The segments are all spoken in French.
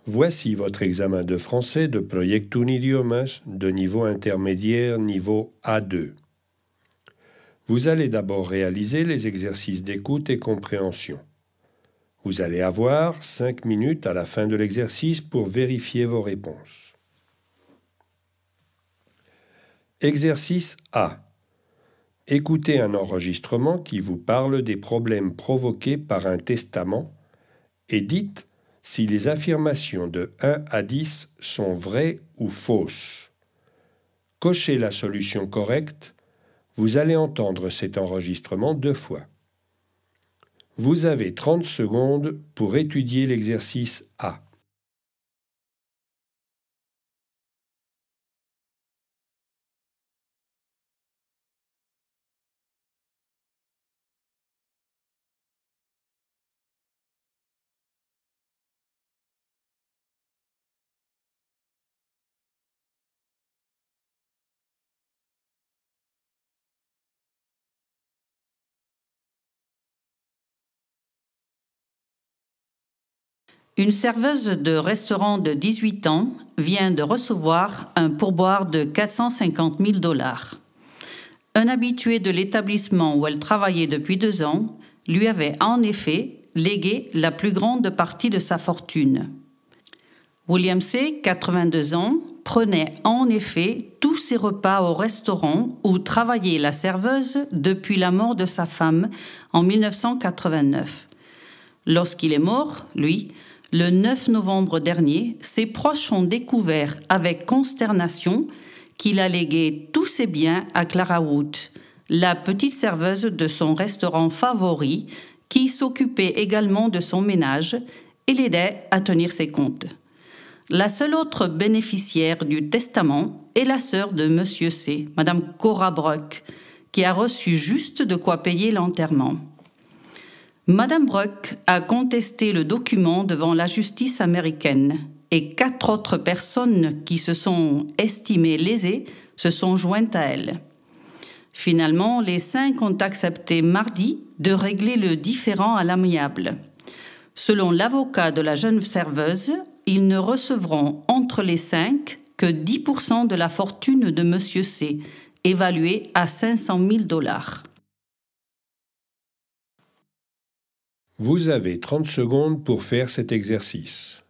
Voici votre examen de français de Proyectum Idiomas de niveau intermédiaire niveau A2. Vous allez d'abord réaliser les exercices d'écoute et compréhension. Vous allez avoir 5 minutes à la fin de l'exercice pour vérifier vos réponses. Exercice A. Écoutez un enregistrement qui vous parle des problèmes provoqués par un testament et dites si les affirmations de 1 à 10 sont vraies ou fausses. Cochez la solution correcte. Vous allez entendre cet enregistrement 2 fois. Vous avez 30 secondes pour étudier l'exercice A. Une serveuse de restaurant de 18 ans vient de recevoir un pourboire de 450 000 $. Un habitué de l'établissement où elle travaillait depuis 2 ans lui avait en effet légué la plus grande partie de sa fortune. William C., 82 ans, prenait en effet tous ses repas au restaurant où travaillait la serveuse depuis la mort de sa femme en 1989. Lorsqu'il est mort, lui, le 9 novembre dernier, ses proches ont découvert avec consternation qu'il a légué tous ses biens à Clara Wood, la petite serveuse de son restaurant favori qui s'occupait également de son ménage et l'aidait à tenir ses comptes. La seule autre bénéficiaire du testament est la sœur de Monsieur C., Madame Cora Bruck, qui a reçu juste de quoi payer l'enterrement. Madame Bruck a contesté le document devant la justice américaine et 4 autres personnes qui se sont estimées lésées se sont jointes à elle. Finalement, les 5 ont accepté mardi de régler le différend à l'amiable. Selon l'avocat de la jeune serveuse, ils ne recevront entre les 5 que 10% de la fortune de Monsieur C, évaluée à 500 000 $. Vous avez 30 secondes pour faire cet exercice.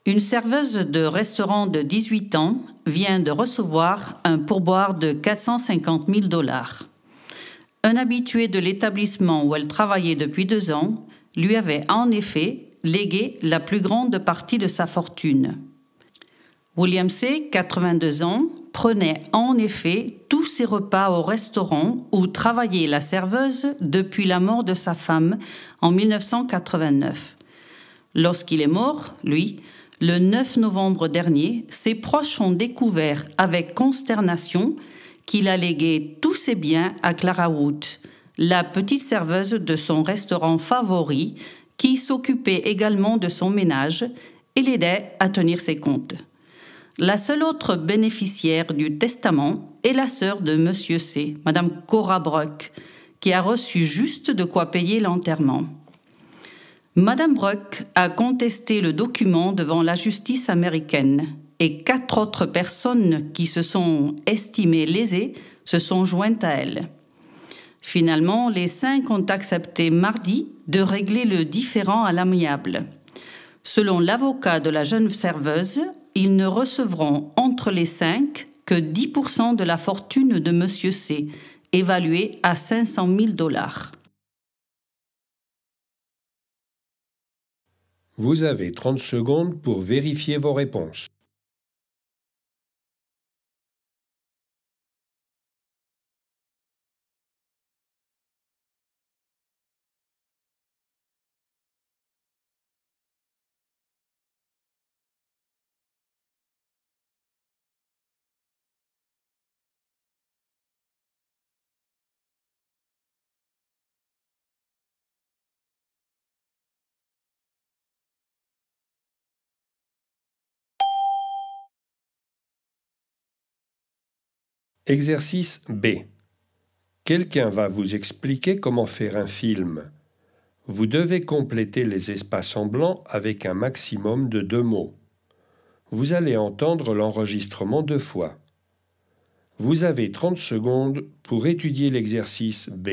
Une serveuse de restaurant de 18 ans vient de recevoir un pourboire de 450 000 $. Un habitué de l'établissement où elle travaillait depuis 2 ans lui avait en effet légué la plus grande partie de sa fortune. William C., 82 ans, prenait en effet tous ses repas au restaurant où travaillait la serveuse depuis la mort de sa femme en 1989. Lorsqu'il est mort, lui, le 9 novembre dernier, ses proches ont découvert avec consternation qu'il a légué tous ses biens à Clara Wood, la petite serveuse de son restaurant favori qui s'occupait également de son ménage et l'aidait à tenir ses comptes. La seule autre bénéficiaire du testament est la sœur de Monsieur C., Madame Cora Bruck, qui a reçu juste de quoi payer l'enterrement. Madame Bruck a contesté le document devant la justice américaine et 4 autres personnes qui se sont estimées lésées se sont jointes à elle. Finalement, les 5 ont accepté mardi de régler le différend à l'amiable. Selon l'avocat de la jeune serveuse, ils ne recevront entre les 5 que 10% de la fortune de Monsieur C, évaluée à 500 000 $. Vous avez 30 secondes pour vérifier vos réponses. Exercice B. Quelqu'un va vous expliquer comment faire un film. Vous devez compléter les espaces en blanc avec un maximum de 2 mots. Vous allez entendre l'enregistrement 2 fois. Vous avez 30 secondes pour étudier l'exercice B.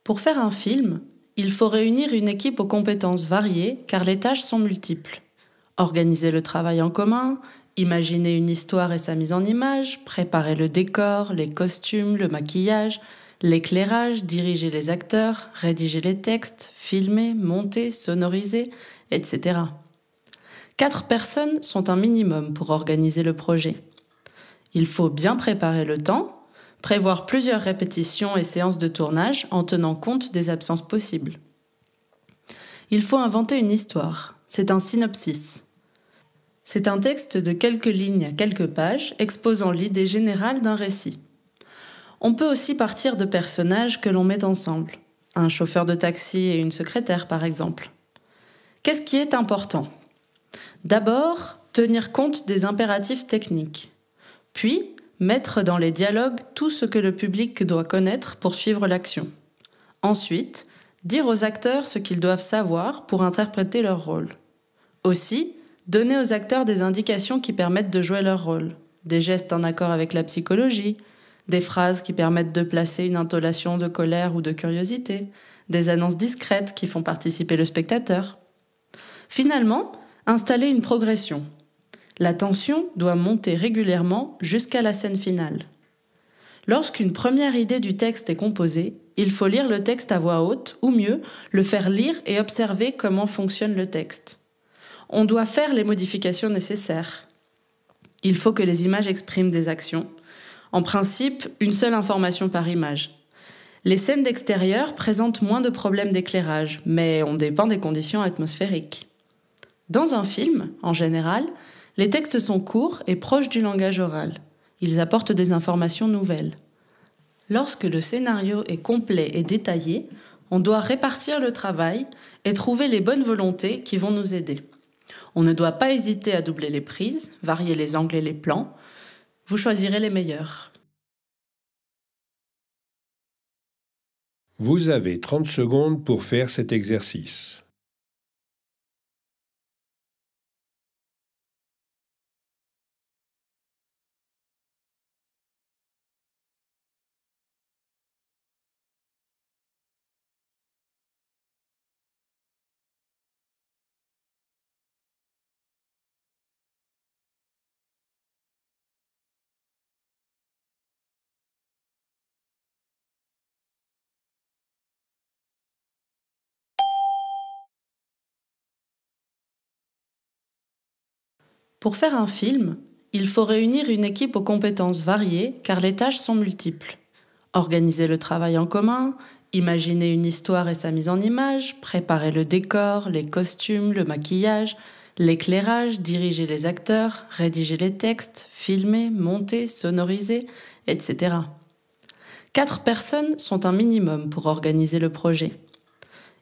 Pour faire un film, il faut réunir une équipe aux compétences variées car les tâches sont multiples. Organiser le travail en commun, imaginer une histoire et sa mise en image, préparer le décor, les costumes, le maquillage, l'éclairage, diriger les acteurs, rédiger les textes, filmer, monter, sonoriser, etc. 4 personnes sont un minimum pour organiser le projet. Il faut bien préparer le temps, prévoir plusieurs répétitions et séances de tournage en tenant compte des absences possibles. Il faut inventer une histoire. C'est un synopsis. C'est un texte de quelques lignes à quelques pages exposant l'idée générale d'un récit. On peut aussi partir de personnages que l'on met ensemble. Un chauffeur de taxi et une secrétaire, par exemple. Qu'est-ce qui est important ? D'abord, tenir compte des impératifs techniques. Puis, mettre dans les dialogues tout ce que le public doit connaître pour suivre l'action. Ensuite, dire aux acteurs ce qu'ils doivent savoir pour interpréter leur rôle. Aussi, donner aux acteurs des indications qui permettent de jouer leur rôle, des gestes en accord avec la psychologie, des phrases qui permettent de placer une intonation de colère ou de curiosité, des annonces discrètes qui font participer le spectateur. Finalement, installer une progression. La tension doit monter régulièrement jusqu'à la scène finale. Lorsqu'une première idée du texte est composée, il faut lire le texte à voix haute, ou mieux, le faire lire et observer comment fonctionne le texte. On doit faire les modifications nécessaires. Il faut que les images expriment des actions. En principe, une seule information par image. Les scènes d'extérieur présentent moins de problèmes d'éclairage, mais on dépend des conditions atmosphériques. Dans un film, en général, les textes sont courts et proches du langage oral. Ils apportent des informations nouvelles. Lorsque le scénario est complet et détaillé, on doit répartir le travail et trouver les bonnes volontés qui vont nous aider. On ne doit pas hésiter à doubler les prises, varier les angles et les plans. Vous choisirez les meilleurs. Vous avez 30 secondes pour faire cet exercice. Pour faire un film, il faut réunir une équipe aux compétences variées car les tâches sont multiples. Organiser le travail en commun, imaginer une histoire et sa mise en image, préparer le décor, les costumes, le maquillage, l'éclairage, diriger les acteurs, rédiger les textes, filmer, monter, sonoriser, etc. 4 personnes sont un minimum pour organiser le projet.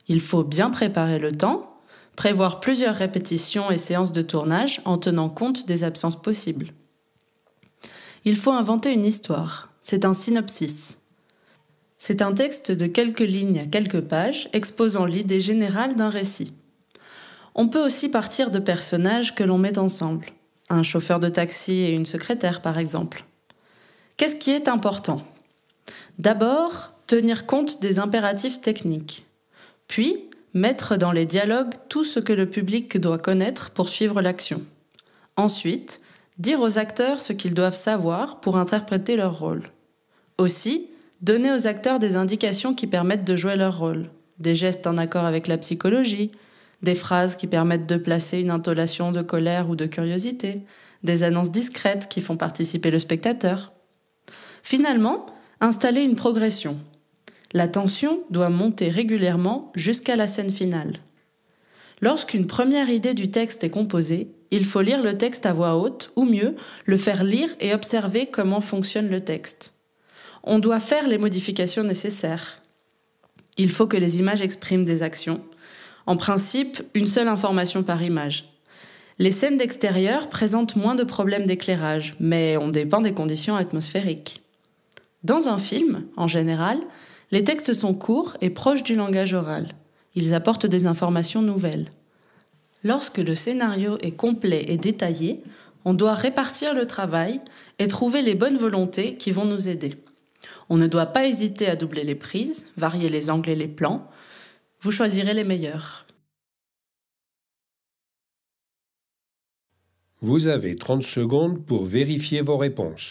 Il faut bien préparer le temps, prévoir plusieurs répétitions et séances de tournage en tenant compte des absences possibles. Il faut inventer une histoire. C'est un synopsis. C'est un texte de quelques lignes à quelques pages exposant l'idée générale d'un récit. On peut aussi partir de personnages que l'on met ensemble. Un chauffeur de taxi et une secrétaire, par exemple. Qu'est-ce qui est important ? D'abord, tenir compte des impératifs techniques. Puis, mettre dans les dialogues tout ce que le public doit connaître pour suivre l'action. Ensuite, dire aux acteurs ce qu'ils doivent savoir pour interpréter leur rôle. Aussi, donner aux acteurs des indications qui permettent de jouer leur rôle, des gestes en accord avec la psychologie, des phrases qui permettent de placer une intonation de colère ou de curiosité, des annonces discrètes qui font participer le spectateur. Finalement, installez une progression. La tension doit monter régulièrement jusqu'à la scène finale. Lorsqu'une première idée du texte est composée, il faut lire le texte à voix haute, ou mieux, le faire lire et observer comment fonctionne le texte. On doit faire les modifications nécessaires. Il faut que les images expriment des actions. En principe, une seule information par image. Les scènes d'extérieur présentent moins de problèmes d'éclairage, mais on dépend des conditions atmosphériques. Dans un film, en général, les textes sont courts et proches du langage oral. Ils apportent des informations nouvelles. Lorsque le scénario est complet et détaillé, on doit répartir le travail et trouver les bonnes volontés qui vont nous aider. On ne doit pas hésiter à doubler les prises, varier les angles et les plans. Vous choisirez les meilleurs. Vous avez 30 secondes pour vérifier vos réponses.